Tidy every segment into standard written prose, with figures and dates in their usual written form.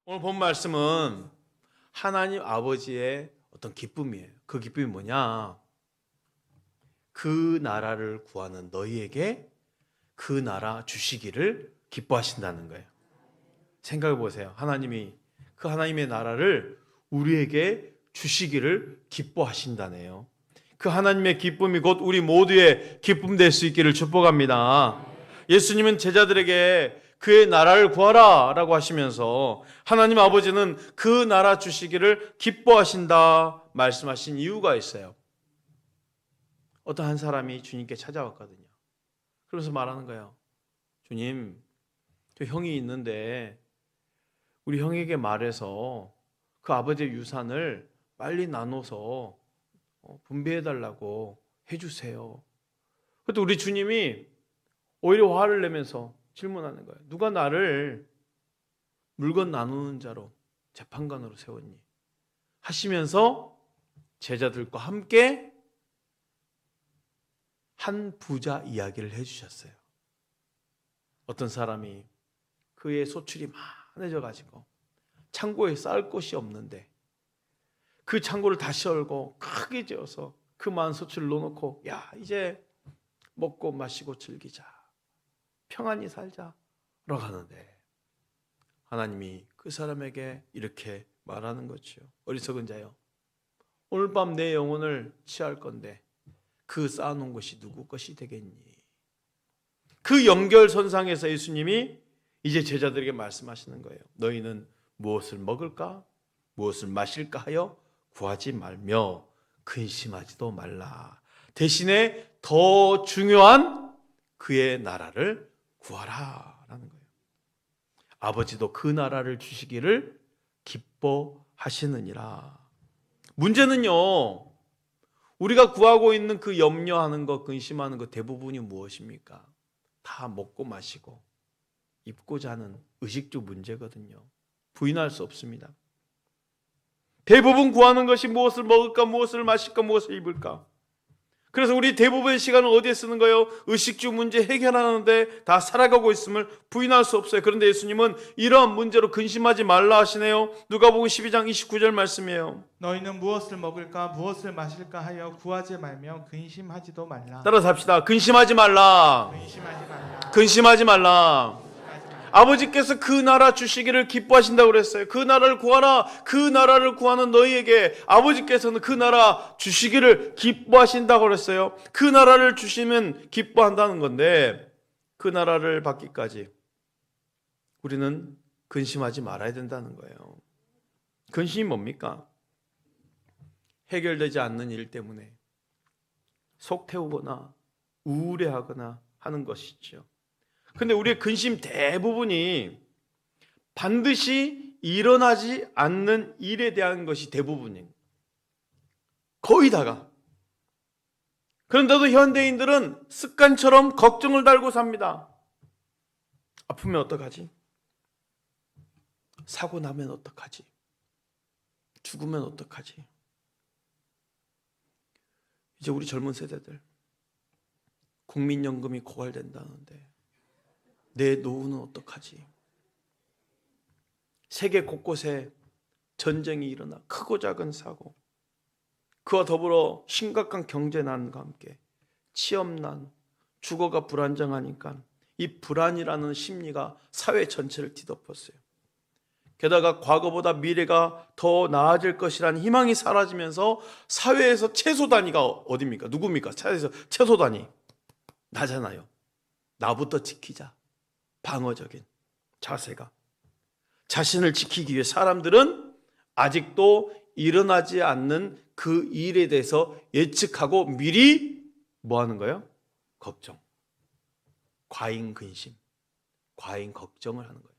오늘 본 말씀은 하나님 아버지의 어떤 기쁨이에요. 그 기쁨이 뭐냐? 그 나라를 구하는 너희에게 그 나라 주시기를 기뻐하신다는 거예요. 생각해 보세요. 하나님이 그 하나님의 나라를 우리에게 주시기를 기뻐하신다네요. 그 하나님의 기쁨이 곧 우리 모두의 기쁨 될 수 있기를 축복합니다. 예수님은 제자들에게 그의 나라를 구하라 라고 하시면서 하나님 아버지는 그 나라 주시기를 기뻐하신다 말씀하신 이유가 있어요. 어떤 한 사람이 주님께 찾아왔거든요. 그러면서 말하는 거예요. 주님, 저 형이 있는데 우리 형에게 말해서 그 아버지의 유산을 빨리 나눠서 분배해달라고 해주세요. 그때 우리 주님이 오히려 화를 내면서 질문하는 거예요. 누가 나를 물건 나누는 자로 재판관으로 세웠니? 하시면서 제자들과 함께 한 부자 이야기를 해주셨어요. 어떤 사람이 그의 소출이 많아져 가지고 창고에 쌓을 곳이 없는데 그 창고를 다시 열고 크게 지어서 그 많은 소출을 넣어놓고 야 이제 먹고 마시고 즐기자 평안히 살자 라고 하는데 하나님이 그 사람에게 이렇게 말하는 거죠. 어리석은 자여, 오늘 밤 내 영혼을 취할 건데 그 쌓아놓은 것이 누구 것이 되겠니? 그 연결선상에서 예수님이 이제 제자들에게 말씀하시는 거예요. 너희는 무엇을 먹을까? 무엇을 마실까 하여 구하지 말며 근심하지도 말라. 대신에 더 중요한 그의 나라를 구하라 라는 거예요. 아버지도 그 나라를 주시기를 기뻐하시느니라. 문제는요, 우리가 구하고 있는 그 염려하는 것, 근심하는 것 대부분이 무엇입니까? 다 먹고 마시고 입고 자는 의식주 문제거든요. 부인할 수 없습니다. 대부분 구하는 것이 무엇을 먹을까, 무엇을 마실까, 무엇을 입을까. 그래서 우리 대부분의 시간을 어디에 쓰는 거예요? 의식주 문제 해결하는데 다 살아가고 있음을 부인할 수 없어요. 그런데 예수님은 이러한 문제로 근심하지 말라 하시네요. 누가복음 12장 29절 말씀이에요. 너희는 무엇을 먹을까 무엇을 마실까 하여 구하지 말며 근심하지도 말라. 따라서 합시다. 근심하지 말라. 근심하지 말라. 근심하지 말라. 아버지께서 그 나라 주시기를 기뻐하신다고 그랬어요. 그 나라를 구하라. 그 나라를 구하는 너희에게 아버지께서는 그 나라 주시기를 기뻐하신다고 그랬어요. 그 나라를 주시면 기뻐한다는 건데 그 나라를 받기까지 우리는 근심하지 말아야 된다는 거예요. 근심이 뭡니까? 해결되지 않는 일 때문에 속 태우거나 우울해하거나 하는 것이죠. 근데 우리의 근심 대부분이 반드시 일어나지 않는 일에 대한 것이 대부분이에요. 거의 다가. 그런데도 현대인들은 습관처럼 걱정을 달고 삽니다. 아프면 어떡하지? 사고 나면 어떡하지? 죽으면 어떡하지? 이제 우리 젊은 세대들 국민연금이 고갈된다는데 내 노후는 어떡하지? 세계 곳곳에 전쟁이 일어나 크고 작은 사고, 그와 더불어 심각한 경제난과 함께 취업난, 주거가 불안정하니까 이 불안이라는 심리가 사회 전체를 뒤덮었어요. 게다가 과거보다 미래가 더 나아질 것이라는 희망이 사라지면서 사회에서 최소 단위가 어디입니까? 누굽니까? 사회에서 최소 단위 나잖아요. 나부터 지키자. 방어적인 자세가. 자신을 지키기 위해 사람들은 아직도 일어나지 않는 그 일에 대해서 예측하고 미리 뭐 하는 거예요? 걱정. 과잉 근심, 과잉 걱정을 하는 거예요.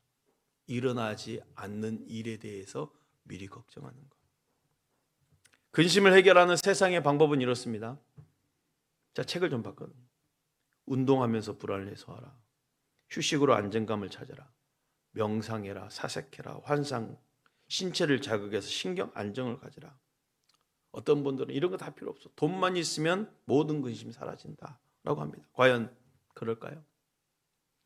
일어나지 않는 일에 대해서 미리 걱정하는 거. 근심을 해결하는 세상의 방법은 이렇습니다. 자, 책을 좀 봤거든요. 운동하면서 불안을 해소하라. 휴식으로 안정감을 찾아라. 명상해라. 사색해라. 환상. 신체를 자극해서 신경 안정을 가지라. 어떤 분들은 이런 거 다 필요 없어. 돈만 있으면 모든 근심이 사라진다 라고 합니다. 과연 그럴까요?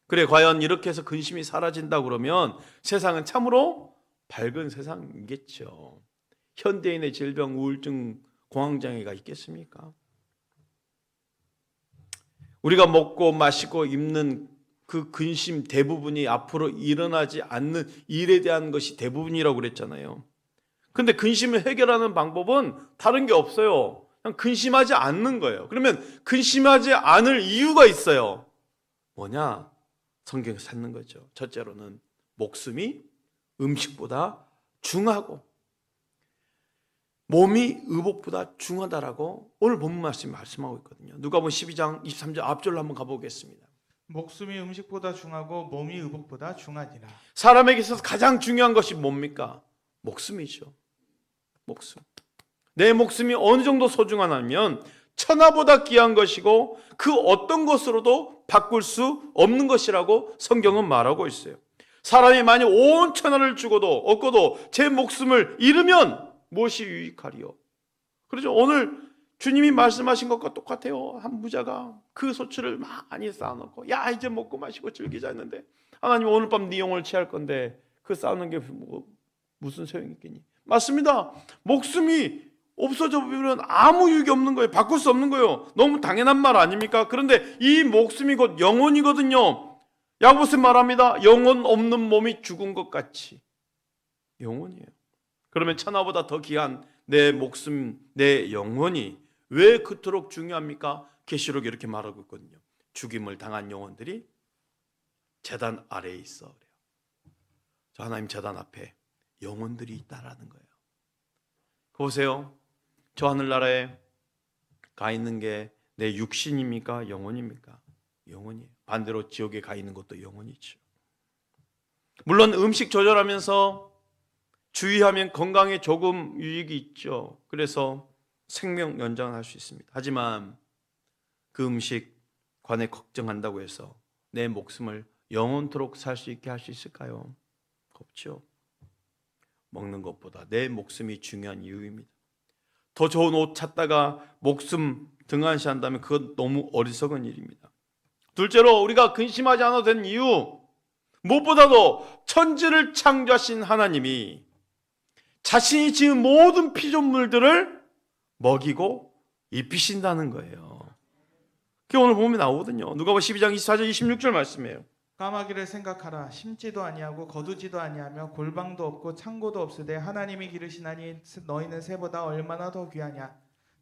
그래, 과연 이렇게 해서 근심이 사라진다 그러면 세상은 참으로 밝은 세상이겠죠. 현대인의 질병, 우울증, 공황장애가 있겠습니까? 우리가 먹고 마시고 입는 그 근심 대부분이 앞으로 일어나지 않는 일에 대한 것이 대부분이라고 그랬잖아요. 근데 근심을 해결하는 방법은 다른 게 없어요. 그냥 근심하지 않는 거예요. 그러면 근심하지 않을 이유가 있어요. 뭐냐? 성경에 찾는 거죠. 첫째로는 목숨이 음식보다 중하고 몸이 의복보다 중하다라고 오늘 본문 말씀이 말씀하고 있거든요. 누가복음 12장 23절 앞절로 한번 가보겠습니다. 목숨이 음식보다 중하고 몸이 의복보다 중하니라. 사람에게 있어서 가장 중요한 것이 뭡니까? 목숨이죠. 목숨. 내 목숨이 어느 정도 소중하냐면 천하보다 귀한 것이고 그 어떤 것으로도 바꿀 수 없는 것이라고 성경은 말하고 있어요. 사람이 만약 온 천하를 주고도 얻고도 제 목숨을 잃으면 무엇이 유익하리요? 그렇죠. 오늘 주님이 말씀하신 것과 똑같아요. 한 부자가 그 소출을 많이 쌓아놓고 야 이제 먹고 마시고 즐기자 했는데 하나님 오늘 밤 네 영혼을 취할 건데 그 쌓는 게 무슨 소용이 있겠니? 맞습니다. 목숨이 없어져 버리면 아무 유익이 없는 거예요. 바꿀 수 없는 거예요. 너무 당연한 말 아닙니까? 그런데 이 목숨이 곧 영혼이거든요. 야고보서 말합니다. 영혼 없는 몸이 죽은 것 같이 영혼이에요. 그러면 천하보다 더 귀한 내 목숨, 내 영혼이 왜 그토록 중요합니까? 계시록에 이렇게 말하고 있거든요. 죽임을 당한 영혼들이 제단 아래에 있어 그래요. 저 하나님 제단 앞에 영혼들이 있다라는 거예요. 보세요. 저 하늘나라에 가 있는 게 내 육신입니까? 영혼입니까? 영혼이에요. 반대로 지옥에 가 있는 것도 영혼이죠. 물론 음식 조절하면서 주의하면 건강에 조금 유익이 있죠. 그래서 생명 연장을 할 수 있습니다. 하지만 그 음식 관해 걱정한다고 해서 내 목숨을 영원토록 살 수 있게 할 수 있을까요? 없죠. 먹는 것보다 내 목숨이 중요한 이유입니다. 더 좋은 옷 찾다가 목숨 등한시한다면 그건 너무 어리석은 일입니다. 둘째로 우리가 근심하지 않아도 되는 이유, 무엇보다도 천지를 창조하신 하나님이 자신이 지은 모든 피조물들을 먹이고 입히신다는 거예요. 그게 오늘 보면 나오거든요. 누가복음 12장 24절 26절 말씀이에요. 까마귀를 생각하라. 심지도 아니하고 거두지도 아니하며 골방도 없고 창고도 없으되 하나님이 기르시나니 너희는 새보다 얼마나 더 귀하냐.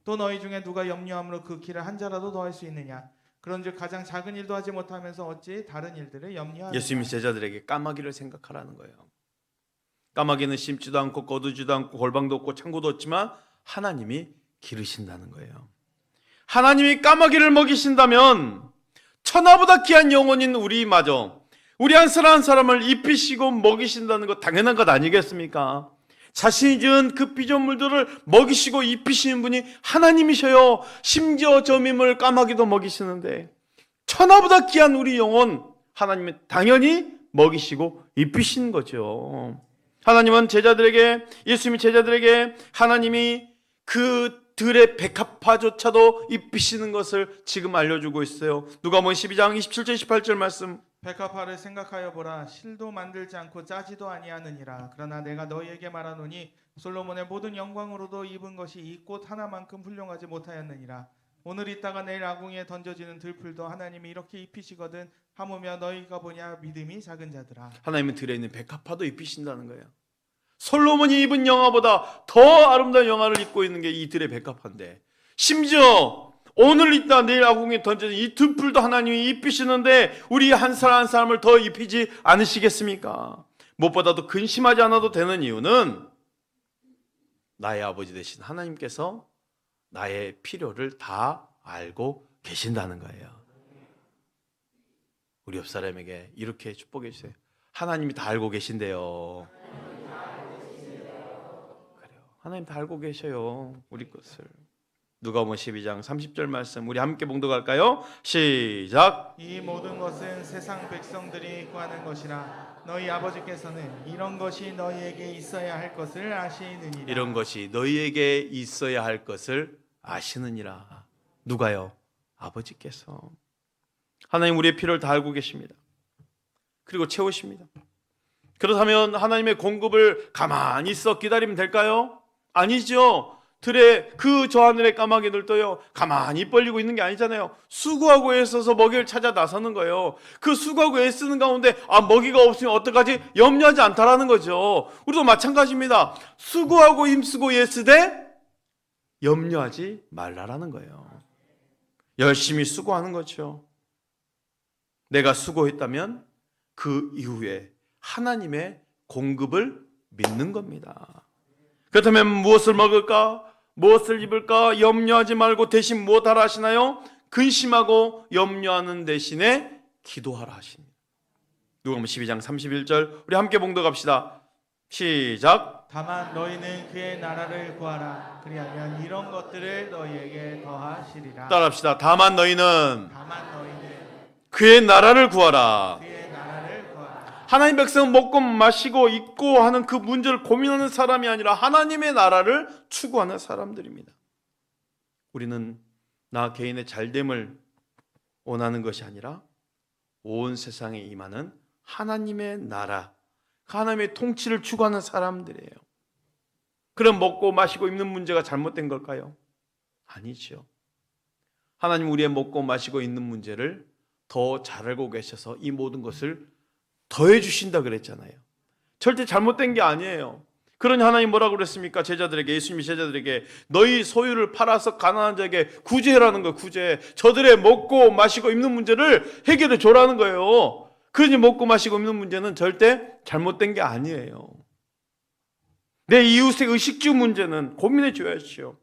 또 너희 중에 누가 염려함으로 그 키를 한 자라도 더할 수 있느냐. 그런즉 가장 작은 일도 하지 못하면서 어찌 다른 일들을 염려하느냐. 예수님이 제자들에게 까마귀를 생각하라는 거예요. 까마귀는 심지도 않고 거두지도 않고 골방도 없고 창고도 없지만 하나님이 기르신다는 거예요. 하나님이 까마귀를 먹이신다면 천하보다 귀한 영혼인 우리마저 우리 한 사람 한 사람을 입히시고 먹이신다는 것 당연한 것 아니겠습니까? 자신이 지은 그 피조물들을 먹이시고 입히시는 분이 하나님이셔요. 심지어 저 민물 까마귀도 먹이시는데 천하보다 귀한 우리 영혼 하나님은 당연히 먹이시고 입히신 거죠. 하나님은 제자들에게, 예수님이 제자들에게 하나님이 그 들의 백합화조차도 입히시는 것을 지금 알려주고 있어요. 누가복음 12장 27절 28절 말씀. 백합화를 생각하여 보라. 실도 만들지 않고 짜지도 아니하느니라. 그러나 내가 너희에게 말하노니 솔로몬의 모든 영광으로도 입은 것이 이 꽃 하나만큼 훌륭하지 못하였느니라. 오늘 있다가 내일 아궁이에 던져지는 들풀도 하나님이 이렇게 입히시거든 하무며 너희가 보냐 믿음이 작은 자들아. 하나님은 들에 있는 백합화도 입히신다는 거예요. 솔로몬이 입은 영화보다 더 아름다운 영화를 입고 있는 게 이 들의 백합화인데, 심지어 오늘 있다 내일 아궁이에 던져진 이 등불도 하나님이 입히시는데 우리 한 사람 한 사람을 더 입히지 않으시겠습니까? 무엇보다도 근심하지 않아도 되는 이유는 나의 아버지 되신 하나님께서 나의 필요를 다 알고 계신다는 거예요. 우리 옆 사람에게 이렇게 축복해 주세요. 하나님이 다 알고 계신대요. 그래요. 하나님 다 알고 계셔요. 우리 것을. 누가복음 12장 30절 말씀 우리 함께 봉독할까요? 시작. 이 모든 것은 세상 백성들이 구하는 것이라. 너희 아버지께서는 이런 것이 너희에게 있어야 할 것을 아시느니라. 이런 것이 너희에게 있어야 할 것을 아시느니라. 누가요? 아버지께서. 하나님 우리의 필요를 다 알고 계십니다. 그리고 채우십니다. 그렇다면 하나님의 공급을 가만히 있어 기다리면 될까요? 아니죠. 들에 저 하늘의 까마귀들도요 가만히 입 벌리고 있는 게 아니잖아요. 수고하고 애써서 먹이를 찾아 나서는 거예요. 그 수고하고 애쓰는 가운데 먹이가 없으면 어떡하지? 염려하지 않다라는 거죠. 우리도 마찬가지입니다. 수고하고 힘쓰고 애쓰되 염려하지 말라라는 거예요. 열심히 수고하는 거죠. 내가 수고했다면 그 이후에 하나님의 공급을 믿는 겁니다. 그렇다면 무엇을 먹을까? 무엇을 입을까? 염려하지 말고 대신 무엇 하라 하시나요? 근심하고 염려하는 대신에 기도하라 하십니다. 누가복음 12장 31절 우리 함께 봉독합시다. 시작. 다만 너희는 그의 나라를 구하라. 그리하면 이런 것들을 너희에게 더하시리라. 따라합시다. 다만 너희는 그의 그의 나라를 구하라. 나라를 구하라. 하나님 백성은 먹고 마시고 입고 하는 그 문제를 고민하는 사람이 아니라 하나님의 나라를 추구하는 사람들입니다. 우리는 나 개인의 잘됨을 원하는 것이 아니라 온 세상에 임하는 하나님의 나라, 하나님의 통치를 추구하는 사람들이에요. 그럼 먹고 마시고 입는 문제가 잘못된 걸까요? 아니죠. 하나님 우리의 먹고 마시고 입는 문제를 더 잘 알고 계셔서 이 모든 것을 더해 주신다 그랬잖아요. 절대 잘못된 게 아니에요. 그러니 하나님 뭐라고 그랬습니까? 제자들에게, 예수님이 제자들에게 너희 소유를 팔아서 가난한 자에게 구제해라는 거예요. 구제. 저들의 먹고 마시고 입는 문제를 해결해 줘라는 거예요. 그러니 먹고 마시고 입는 문제는 절대 잘못된 게 아니에요. 내 이웃의 의식주 문제는 고민해 줘야죠.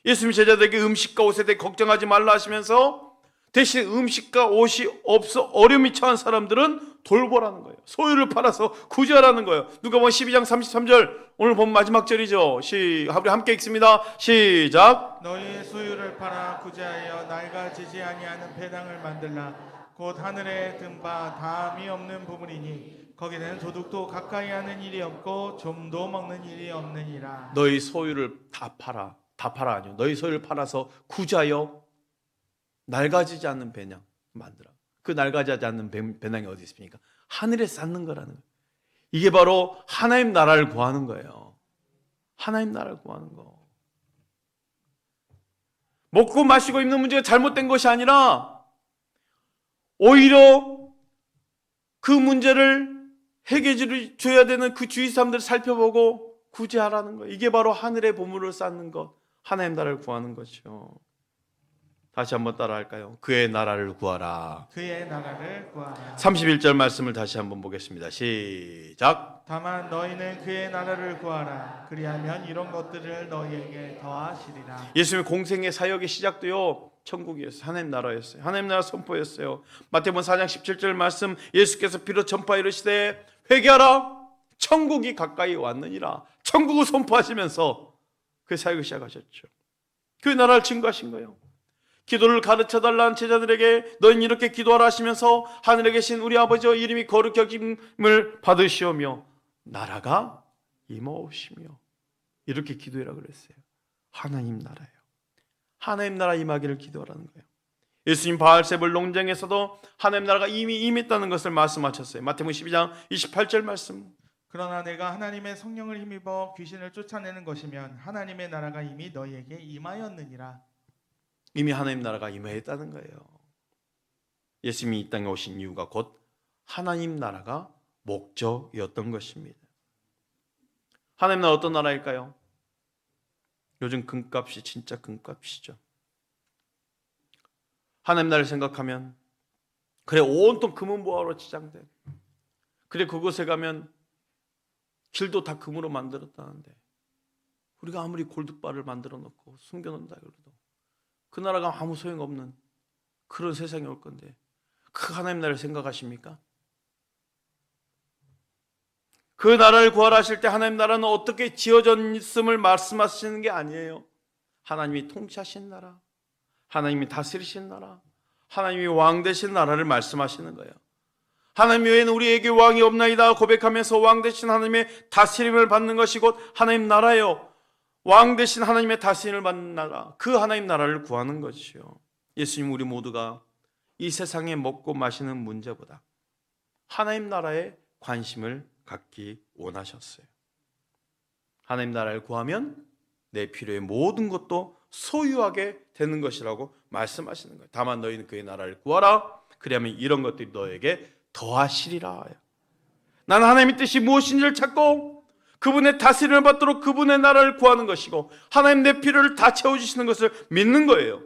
예수님 제자들에게 음식과 옷에 대해 걱정하지 말라 하시면서 대신 음식과 옷이 없어 어려움이 처한 사람들은 돌보라는 거예요. 소유를 팔아서 구제하라는 거예요. 누가복음 12장 33절 오늘 본 마지막 절이죠. 우리 함께 읽습니다. 시작. 너희의 소유를 팔아 구제하여 낡아지지 아니하는 배당을 만들라. 곧 하늘에 든 바 다함이 없는 부분이니 거기는 도둑도 가까이 하는 일이 없고 좀도 먹는 일이 없느니라. 너희 소유를 다 팔아. 다 팔아 아니요. 너희 소유를 팔아서 구제하여 낡아지지 않는 배낭 만들어. 그 낡아지지 않는 배낭이 어디 있습니까? 하늘에 쌓는 거라는 거예요. 이게 바로 하나님 나라를 구하는 거예요. 하나님 나라를 구하는 거. 먹고 마시고 입는 문제가 잘못된 것이 아니라 오히려 그 문제를 해결해 줘야 되는 그 주위 사람들을 살펴보고 구제하라는 거예요. 이게 바로 하늘의 보물을 쌓는 것, 하나님 나라를 구하는 거죠. 다시 한번 따라할까요? 그의 나라를 구하라. 그의 나라를 구하라. 31절 말씀을 다시 한번 보겠습니다. 시작. 다만 너희는 그의 나라를 구하라. 그리하면 이런 것들을 너희에게 더하시리라. 예수님의 공생의 사역의 시작도요 천국이었어요. 하나님 나라였어요. 하나님 나라 선포였어요. 마태복음 4장 17절 말씀 예수께서 비로 전파 이르시되 회개하라 천국이 가까이 왔느니라. 천국을 선포하시면서 그 사역을 시작하셨죠. 그 나라를 증거하신 거예요. 기도를 가르쳐달라는 제자들에게 너희는 이렇게 기도하라 하시면서 하늘에 계신 우리 아버지의 이름이 거룩히 여김을 받으시오며 나라가 임하옵시며 이렇게 기도해라 그랬어요. 하나님 나라예요. 하나님 나라 임하기를 기도하라는 거예요. 예수님 바알세불 농장에서도 하나님 나라가 이미 임했다는 것을 말씀하셨어요. 마태복음 12장 28절 말씀. 그러나 내가 하나님의 성령을 힘입어 귀신을 쫓아내는 것이면 하나님의 나라가 이미 너희에게 임하였느니라. 이미 하나님 나라가 임했다는 거예요. 예수님이 이 땅에 오신 이유가 곧 하나님 나라가 목적이었던 것입니다. 하나님 나라 어떤 나라일까요? 요즘 금값이 진짜 금값이죠. 하나님 나라를 생각하면 그래 온통 금은보화로 치장돼. 그래 그곳에 가면 길도 다 금으로 만들었다는데 우리가 아무리 골드바를 만들어 놓고 숨겨놓는다 그래도 그 나라가 아무 소용없는 그런 세상이 올 건데 그 하나님 나라를 생각하십니까? 그 나라를 구하라 하실 때 하나님 나라는 어떻게 지어졌음을 말씀하시는 게 아니에요. 하나님이 통치하신 나라, 하나님이 다스리신 나라, 하나님이 왕 되신 나라를 말씀하시는 거예요. 하나님 외에는 우리에게 왕이 없나이다 고백하면서 왕 되신 하나님의 다스림을 받는 것이 곧 하나님 나라예요. 왕 되신 하나님의 다스림을 받는 나라, 그 하나님 나라를 구하는 것이요. 예수님 우리 모두가 이 세상에 먹고 마시는 문제보다 하나님 나라에 관심을 갖기 원하셨어요. 하나님 나라를 구하면 내 필요의 모든 것도 소유하게 되는 것이라고 말씀하시는 거예요. 다만 너희는 그의 나라를 구하라. 그리하면 이런 것들이 너에게 더하시리라. 나는 하나님의 뜻이 무엇인지를 찾고 그분의 다스림을 받도록 그분의 나라를 구하는 것이고 하나님 내 필요를 다 채워주시는 것을 믿는 거예요.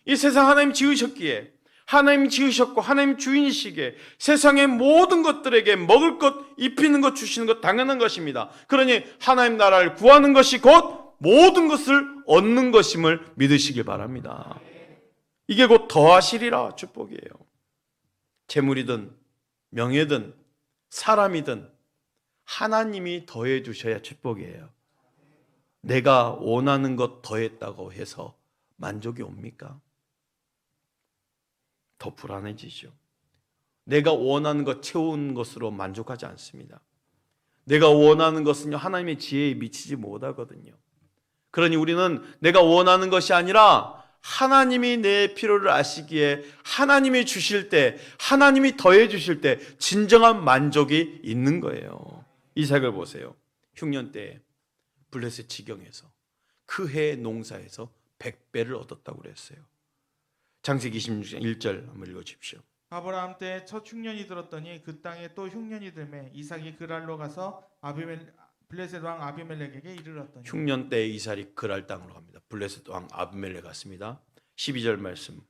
이 세상 하나님 지으셨기에 하나님 지으셨고 하나님 주인이시기에 세상의 모든 것들에게 먹을 것, 입히는 것, 주시는 것 당연한 것입니다. 그러니 하나님 나라를 구하는 것이 곧 모든 것을 얻는 것임을 믿으시길 바랍니다. 이게 곧 더하시리라 축복이에요. 재물이든 명예든 사람이든 하나님이 더해 주셔야 축복이에요. 내가 원하는 것 더했다고 해서 만족이 옵니까? 더 불안해지죠. 내가 원하는 것 채운 것으로 만족하지 않습니다. 내가 원하는 것은요 하나님의 지혜에 미치지 못하거든요. 그러니 우리는 내가 원하는 것이 아니라 하나님이 내 필요를 아시기에 하나님이 주실 때, 하나님이 더해 주실 때 진정한 만족이 있는 거예요. 이삭을 보세요. 흉년 때에 블레셋 지경에서 그 해의 농사에서 100배를 얻었다고 그랬어요. 창세기 26장 1절 한번 읽어주십시오. 아브라함 때 첫 흉년이 들었더니 그 땅에 또 흉년이 들매 이삭이 그랄로 가서 블레셋 왕 아비멜렉에게 이르렀더니 흉년 때 이삭이 그랄 땅으로 갑니다. 블레셋 왕 아비멜렉 갔습니다. 12절 말씀.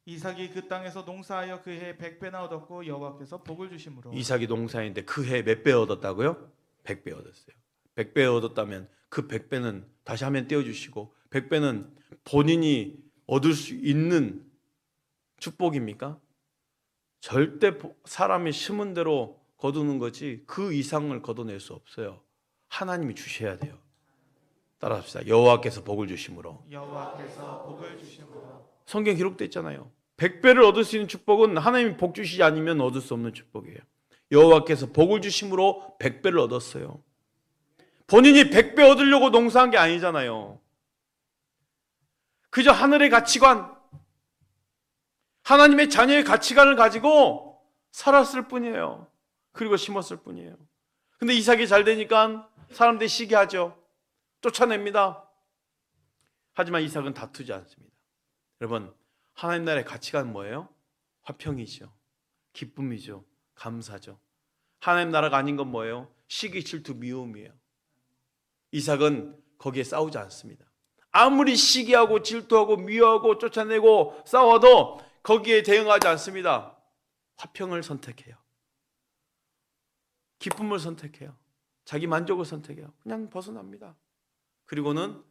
이삭이 그 땅에서 농사하여 그 해에 100배나 얻었고 여호와께서 복을 주심으로. 이삭이 농사인데 그 해에 몇 배 얻었다고요? 100배 얻었어요. 100배 얻었다면 그 100배는 다시 하면 떼어주시고 100배는 본인이 얻을 수 있는 축복입니까? 절대 사람이 심은 대로 거두는 거지 그 이상을 거둬낼 수 없어요. 하나님이 주셔야 돼요. 따라합시다. 여호와께서 복을 주심으로. 여호와께서 복을 주심으로. 성경 기록되어 있잖아요. 100배를 얻을 수 있는 축복은 하나님이 복 주시지 않으면 얻을 수 없는 축복이에요. 여호와께서 복을 주심으로 100배를 얻었어요. 본인이 100배 얻으려고 농사한 게 아니잖아요. 그저 하늘의 가치관, 하나님의 자녀의 가치관을 가지고 살았을 뿐이에요. 그리고 심었을 뿐이에요. 근데 이삭이 잘 되니까 사람들이 시기하죠. 쫓아냅니다. 하지만 이삭은 다투지 않습니다. 여러분, 하나님 나라의 가치관 뭐예요? 화평이죠. 기쁨이죠. 감사죠. 하나님 나라가 아닌 건 뭐예요? 시기, 질투, 미움이에요. 이삭은 거기에 싸우지 않습니다. 아무리 시기하고 질투하고 미워하고 쫓아내고 싸워도 거기에 대응하지 않습니다. 화평을 선택해요. 기쁨을 선택해요. 자기 만족을 선택해요. 그냥 벗어납니다. 그리고는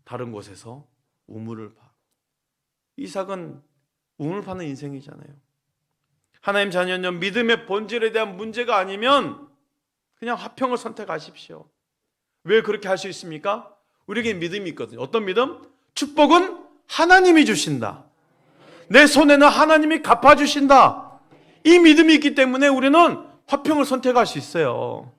다른 곳에서 우물을 파. 이삭은 우물 파는 인생이잖아요. 하나님 자녀는 믿음의 본질에 대한 문제가 아니면 그냥 화평을 선택하십시오. 왜 그렇게 할 수 있습니까? 우리에게 믿음이 있거든요. 어떤 믿음? 축복은 하나님이 주신다. 내 손에는 하나님이 갚아주신다. 이 믿음이 있기 때문에 우리는 화평을 선택할 수 있어요.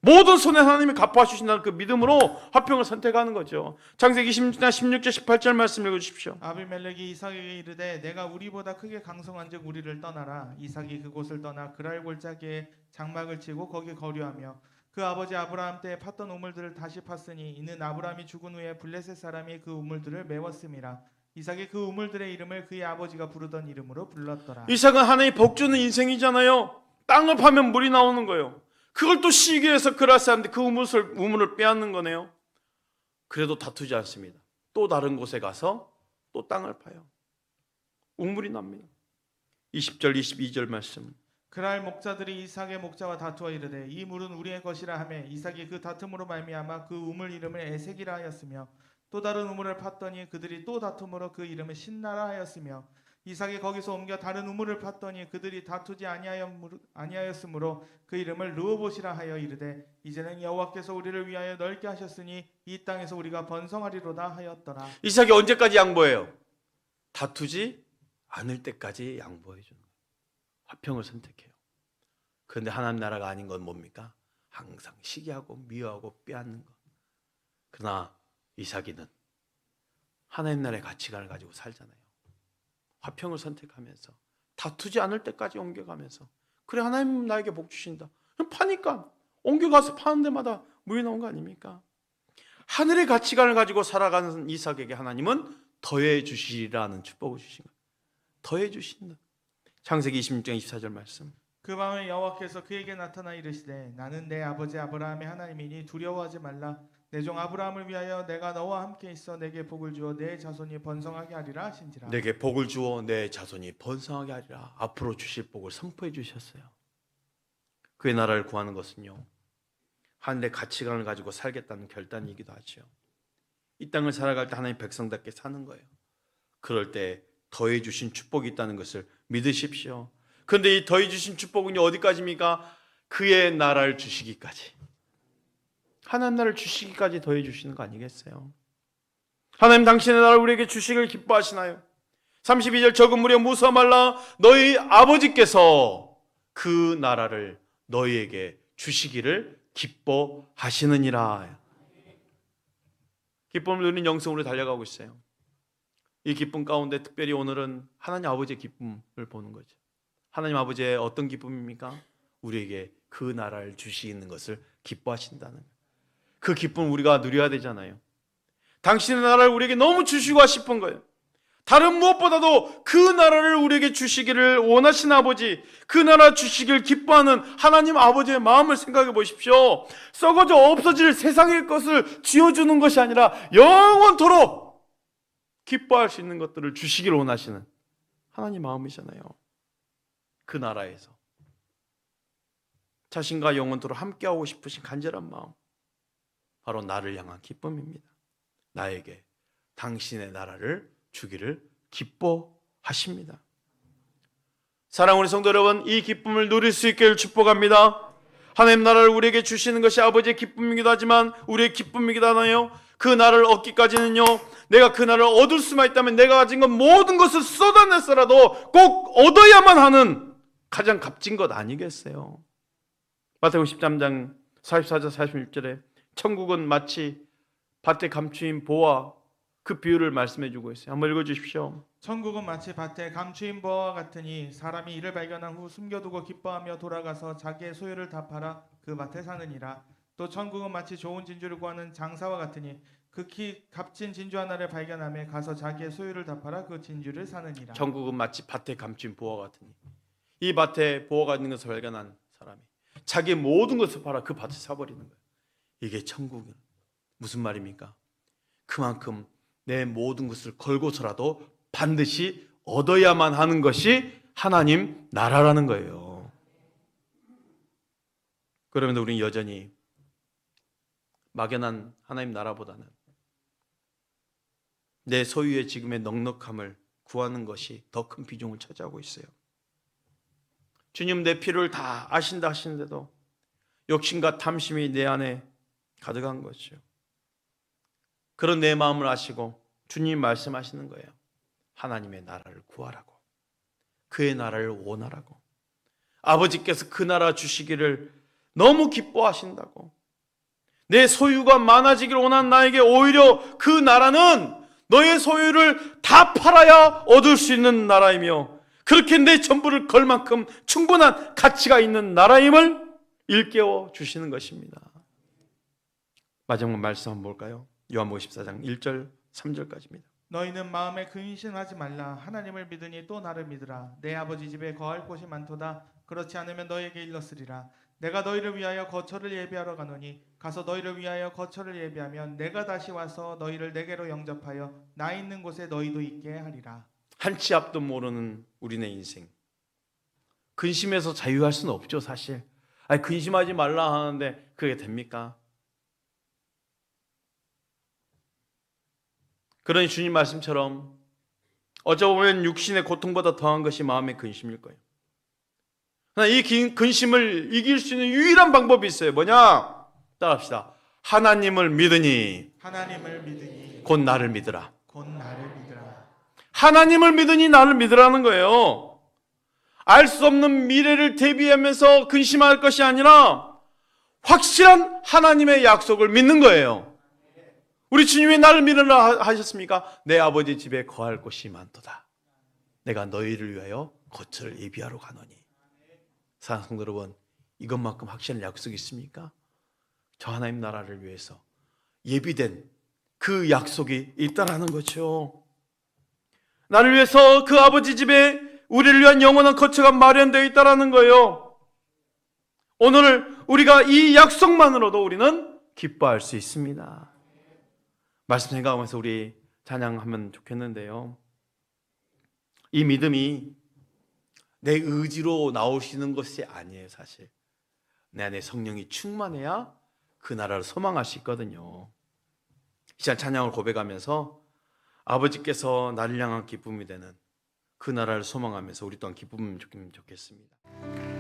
모든 손에 하나님이 갚아주신다는 그 믿음으로 화평을 선택하는 거죠. 창세기 16절 18절 말씀 읽어주십시오. 아비멜렉이 이삭에게 이르되 내가 우리보다 크게 강성한즉 우리를 떠나라. 이삭이 그곳을 떠나 그랄 골짜기에 장막을 치고 거기 거류하며 그 아버지 아브라함 때에 팠던 우물들을 다시 팠으니 이는 아브라함이 죽은 후에 블레셋 사람이 그 우물들을 메웠음이라. 이삭이 그 우물들의 이름을 그의 아버지가 부르던 이름으로 불렀더라. 이삭은 하나님이 복주는 인생이잖아요. 땅을 파면 물이 나오는 거예요. 그걸 또 시기해서 그랄 사람들 그 우물을 빼앗는 거네요. 그래도 다투지 않습니다. 또 다른 곳에 가서 또 땅을 파요. 우물이 납니다. 20절 22절 말씀. 그랄 목자들이 이삭의 목자와 다투어 이르되 이 물은 우리의 것이라 하매 이삭이 그 다툼으로 말미암아 그 우물 이름을 에색이라 하였으며 또 다른 우물을 팠더니 그들이 또 다툼으로 그 이름을 신나라 하였으며 이삭이 거기서 옮겨 다른 우물을 팠더니 그들이 다투지 아니하였으므로 그 이름을 르호봇이라 하여 이르되 이제는 여호와께서 우리를 위하여 넓게 하셨으니 이 땅에서 우리가 번성하리로다 하였더라. 이삭이 언제까지 양보해요? 다투지 않을 때까지 양보해 주는 거예요. 화평을 선택해요. 그런데 하나님 나라가 아닌 건 뭡니까? 항상 시기하고 미워하고 빼앗는 것. 그러나 이삭이는 하나님 나라의 가치관을 가지고 살잖아요. 화평을 선택하면서 다투지 않을 때까지 옮겨가면서 그래, 하나님 나에게 복 주신다. 그럼 파니까 옮겨가서 파는 데마다 물이 나온 거 아닙니까? 하늘의 가치관을 가지고 살아가는 이삭에게 하나님은 더해 주시리라는 축복을 주신 거예요. 더해 주신다. 창세기 26장 24절 말씀. 그 밤에 여호와께서 그에게 나타나 이르시되 나는 내 아버지 아브라함의 하나님이니 두려워하지 말라. 내 종 아브라함을 위하여 내가 너와 함께 있어 내게 복을 주어 내 자손이 번성하게 하리라 하신지라. 내게 복을 주어 내 자손이 번성하게 하리라. 앞으로 주실 복을 선포해 주셨어요. 그의 나라를 구하는 것은요, 하늘의 가치관을 가지고 살겠다는 결단이기도 하죠. 이 땅을 살아갈 때 하나님 백성답게 사는 거예요. 그럴 때 더해 주신 축복이 있다는 것을 믿으십시오. 그런데 이 더해 주신 축복은 어디까지입니까? 그의 나라를 주시기까지. 하나님 나라를 주시기까지 더해 주시는 거 아니겠어요? 하나님 당신의 나라를 우리에게 주시기를 기뻐하시나요? 32절 적은 무려 무서워 말라. 너희 아버지께서 그 나라를 너희에게 주시기를 기뻐하시느니라. 기쁨을 누리는 영성으로 달려가고 있어요. 이 기쁨 가운데 특별히 오늘은 하나님 아버지의 기쁨을 보는 거죠. 하나님 아버지의 어떤 기쁨입니까? 우리에게 그 나라를 주시는 것을 기뻐하신다는 거예요. 그 기쁨을 우리가 누려야 되잖아요. 당신의 나라를 우리에게 너무 주시고 싶은 거예요. 다른 무엇보다도 그 나라를 우리에게 주시기를 원하시는 아버지, 그 나라 주시길 기뻐하는 하나님 아버지의 마음을 생각해 보십시오. 썩어져 없어질 세상의 것을 쥐어주는 것이 아니라 영원토록 기뻐할 수 있는 것들을 주시기를 원하시는 하나님 마음이잖아요. 그 나라에서 자신과 영원토록 함께하고 싶으신 간절한 마음, 바로 나를 향한 기쁨입니다. 나에게 당신의 나라를 주기를 기뻐하십니다. 사랑하는 성도 여러분, 이 기쁨을 누릴 수 있기를 축복합니다. 하나님 나라를 우리에게 주시는 것이 아버지의 기쁨이기도 하지만 우리의 기쁨이기도 하나요? 그 나라를 얻기까지는요, 내가 그 나라를 얻을 수만 있다면 내가 가진 것 모든 것을 쏟아냈어라도 꼭 얻어야만 하는 가장 값진 것 아니겠어요? 마태복음 13장 44절 46절에 천국은 마치 밭에 감추인 보화, 그 비유를 말씀해 주고 있어요. 한번 읽어주십시오. 천국은 마치 밭에 감추인 보화와 같으니 사람이 이를 발견한 후 숨겨두고 기뻐하며 돌아가서 자기의 소유를 다 팔아 그 밭에 사느니라. 또 천국은 마치 좋은 진주를 구하는 장사와 같으니 극히 값진 진주 하나를 발견하며 가서 자기의 소유를 다 팔아 그 진주를 사느니라. 천국은 마치 밭에 감춘 보화 같으니, 이 밭에 보화가 있는 것을 발견한 사람이 자기의 모든 것을 팔아 그 밭을 사버리는 거예요. 이게 천국은 무슨 말입니까? 그만큼 내 모든 것을 걸고서라도 반드시 얻어야만 하는 것이 하나님 나라라는 거예요. 그러면 우리는 여전히 막연한 하나님 나라보다는 내 소유의 지금의 넉넉함을 구하는 것이 더 큰 비중을 차지하고 있어요. 주님 내 필요를 다 아신다 하시는데도 욕심과 탐심이 내 안에 가득한 거죠. 그런 내 마음을 아시고 주님 말씀하시는 거예요. 하나님의 나라를 구하라고, 그의 나라를 원하라고, 아버지께서 그 나라 주시기를 너무 기뻐하신다고, 내 소유가 많아지기를 원하는 나에게 오히려 그 나라는 너의 소유를 다 팔아야 얻을 수 있는 나라이며 그렇게 내 전부를 걸 만큼 충분한 가치가 있는 나라임을 일깨워 주시는 것입니다. 마지막 말씀 한번 볼까요? 요한복음 14장 1절 3절까지입니다. 너희는 마음에 근심하지 말라. 하나님을 믿으니 또 나를 믿으라. 내 아버지 집에 거할 곳이 많도다. 그렇지 않으면 너에게 일렀으리라. 내가 너희를 위하여 거처를 예비하러 가노니 가서 너희를 위하여 거처를 예비하면 내가 다시 와서 너희를 내게로 영접하여 나 있는 곳에 너희도 있게 하리라. 한 치 앞도 모르는 우리네 인생, 근심에서 자유할 수는 없죠. 사실 아니 근심하지 말라 하는데 그게 됩니까? 그러니 주님 말씀처럼 어쩌면 육신의 고통보다 더한 것이 마음의 근심일 거예요. 그러나 이 근심을 이길 수 있는 유일한 방법이 있어요. 뭐냐? 따라합시다. 하나님을 믿으니 곧 나를 믿으라. 하나님을 믿으니 나를 믿으라는 거예요. 알 수 없는 미래를 대비하면서 근심할 것이 아니라 확실한 하나님의 약속을 믿는 거예요. 우리 주님이 나를 믿으라 하셨습니까? 내 아버지 집에 거할 곳이 많도다. 내가 너희를 위하여 거처를 예비하러 가노니. 사랑하는 성도 여러분, 이것만큼 확실한 약속이 있습니까? 저 하나님 나라를 위해서 예비된 그 약속이 있다라는 거죠. 나를 위해서 그 아버지 집에 우리를 위한 영원한 거처가 마련되어 있다라는 거예요. 오늘 우리가 이 약속만으로도 우리는 기뻐할 수 있습니다. 말씀 생각하면서 우리 찬양하면 좋겠는데요. 이 믿음이 내 의지로 나오시는 것이 아니에요. 사실 내 안에 성령이 충만해야 그 나라를 소망할 수 있거든요. 이 시간 찬양을 고백하면서 아버지께서 나를 향한 기쁨이 되는 그 나라를 소망하면서 우리 또한 기쁨을 좋겠습니다.